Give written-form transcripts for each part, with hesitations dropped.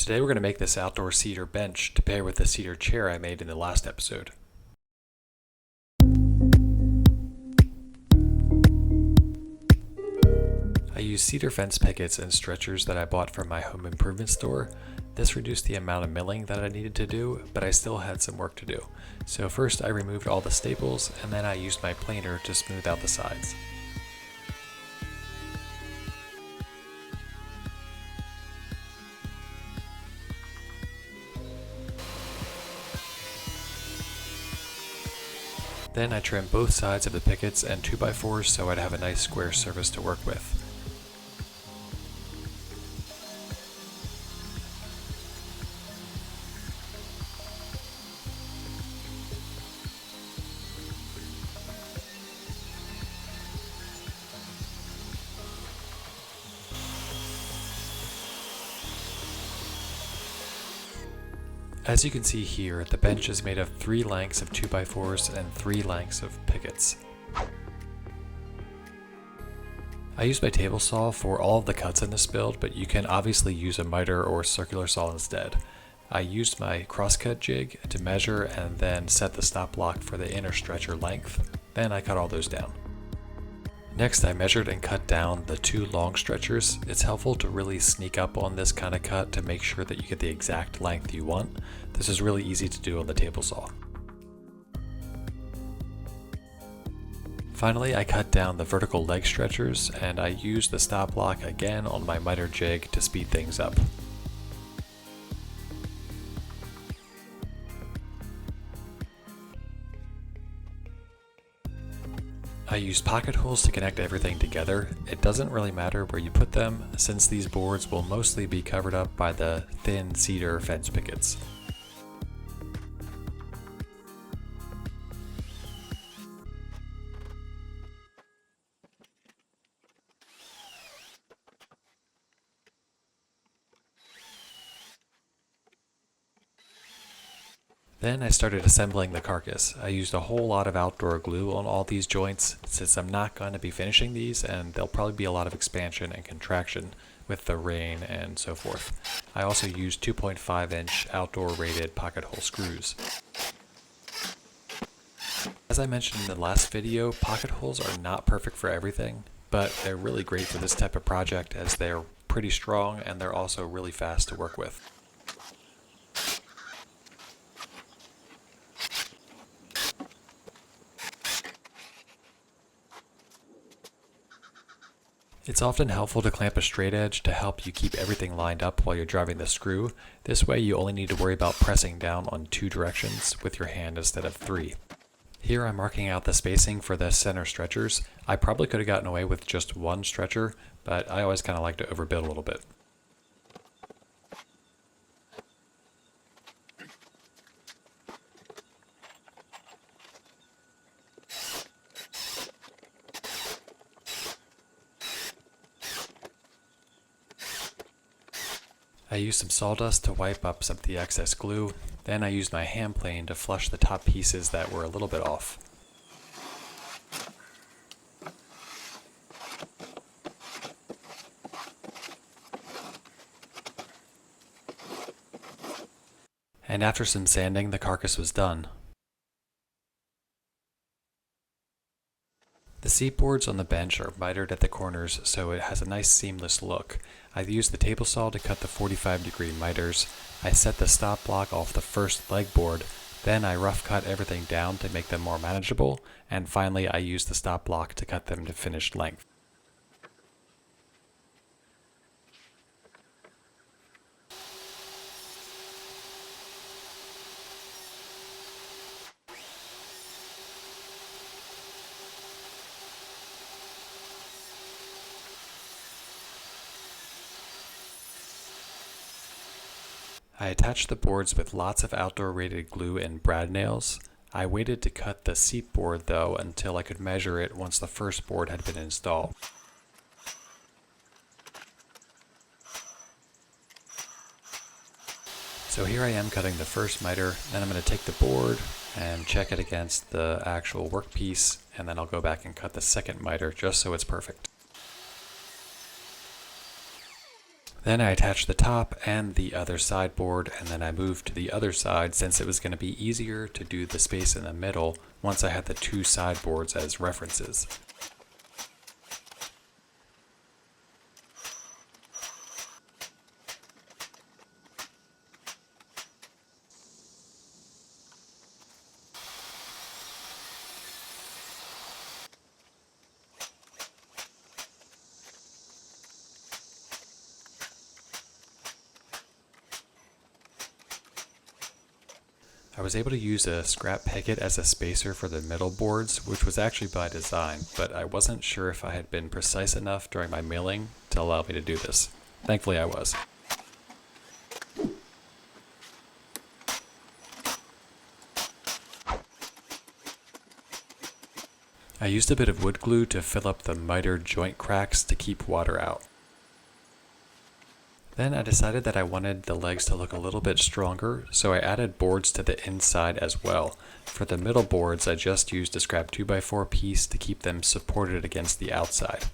Today we're going to make this outdoor cedar bench to pair with the cedar chair I made in the last episode. I used cedar fence pickets and stretchers that I bought from my home improvement store. This reduced the amount of milling that I needed to do, but I still had some work to do. So first I removed all the staples, and then I used my planer to smooth out the sides. Then I trimmed both sides of the pickets and 2x4s so I'd have a nice square surface to work with. As you can see here, the bench is made of 3 lengths of 2x4s and 3 lengths of pickets. I used my table saw for all of the cuts in this build, but you can obviously use a miter or circular saw instead. I used my crosscut jig to measure and then set the stop block for the inner stretcher length. Then I cut all those down. Next, I measured and cut down the 2 long stretchers. It's helpful to really sneak up on this kind of cut to make sure that you get the exact length you want. This is really easy to do on the table saw. Finally, I cut down the vertical leg stretchers, and I used the stop block again on my miter jig to speed things up. I used pocket holes to connect everything together. It doesn't really matter where you put them, since these boards will mostly be covered up by the thin cedar fence pickets. Then I started assembling the carcass. I used a whole lot of outdoor glue on all these joints since I'm not going to be finishing these, and there'll probably be a lot of expansion and contraction with the rain and so forth. I also used 2.5-inch outdoor rated pocket hole screws. As I mentioned in the last video, pocket holes are not perfect for everything, but they're really great for this type of project as they're pretty strong and they're also really fast to work with. It's often helpful to clamp a straight edge to help you keep everything lined up while you're driving the screw. This way you only need to worry about pressing down on 2 directions with your hand instead of 3. Here I'm marking out the spacing for the center stretchers. I probably could have gotten away with just 1 stretcher, but I always kind of like to overbuild a little bit. I used some sawdust to wipe up some of the excess glue, then I used my hand plane to flush the top pieces that were a little bit off. And after some sanding, the carcass was done. The seat boards on the bench are mitered at the corners so it has a nice seamless look. I used the table saw to cut the 45-degree miters. I set the stop block off the first leg board, then I rough cut everything down to make them more manageable, and finally I used the stop block to cut them to finished length. I attached the boards with lots of outdoor rated glue and brad nails. I waited to cut the seat board though until I could measure it once the first board had been installed. So here I am cutting the first miter, then I'm going to take the board and check it against the actual workpiece, and then I'll go back and cut the second miter just so it's perfect. Then I attached the top and the other sideboard, and then I moved to the other side since it was going to be easier to do the space in the middle once I had the two sideboards as references. I was able to use a scrap picket as a spacer for the middle boards, which was actually by design, but I wasn't sure if I had been precise enough during my milling to allow me to do this. Thankfully I was. I used a bit of wood glue to fill up the miter joint cracks to keep water out. Then I decided that I wanted the legs to look a little bit stronger, so I added boards to the inside as well. For the middle boards, I just used a scrap 2x4 piece to keep them supported against the outside.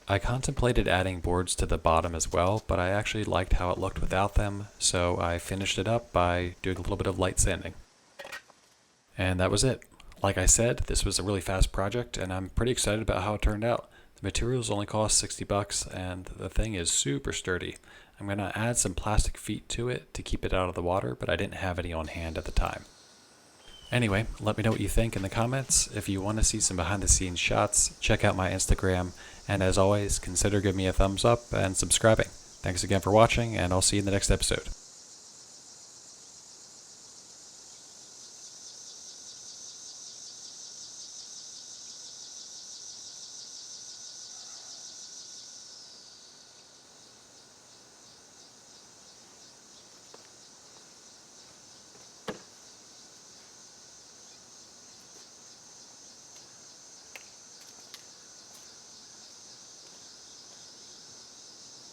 I contemplated adding boards to the bottom as well, but I actually liked how it looked without them, so I finished it up by doing a little bit of light sanding. And that was it. Like I said, this was a really fast project, and I'm pretty excited about how it turned out. The materials only cost $60, and the thing is super sturdy. I'm going to add some plastic feet to it to keep it out of the water, but I didn't have any on hand at the time. Anyway, let me know what you think in the comments. If you want to see some behind the scenes shots, check out my Instagram. And as always, consider giving me a thumbs up and subscribing. Thanks again for watching, and I'll see you in the next episode.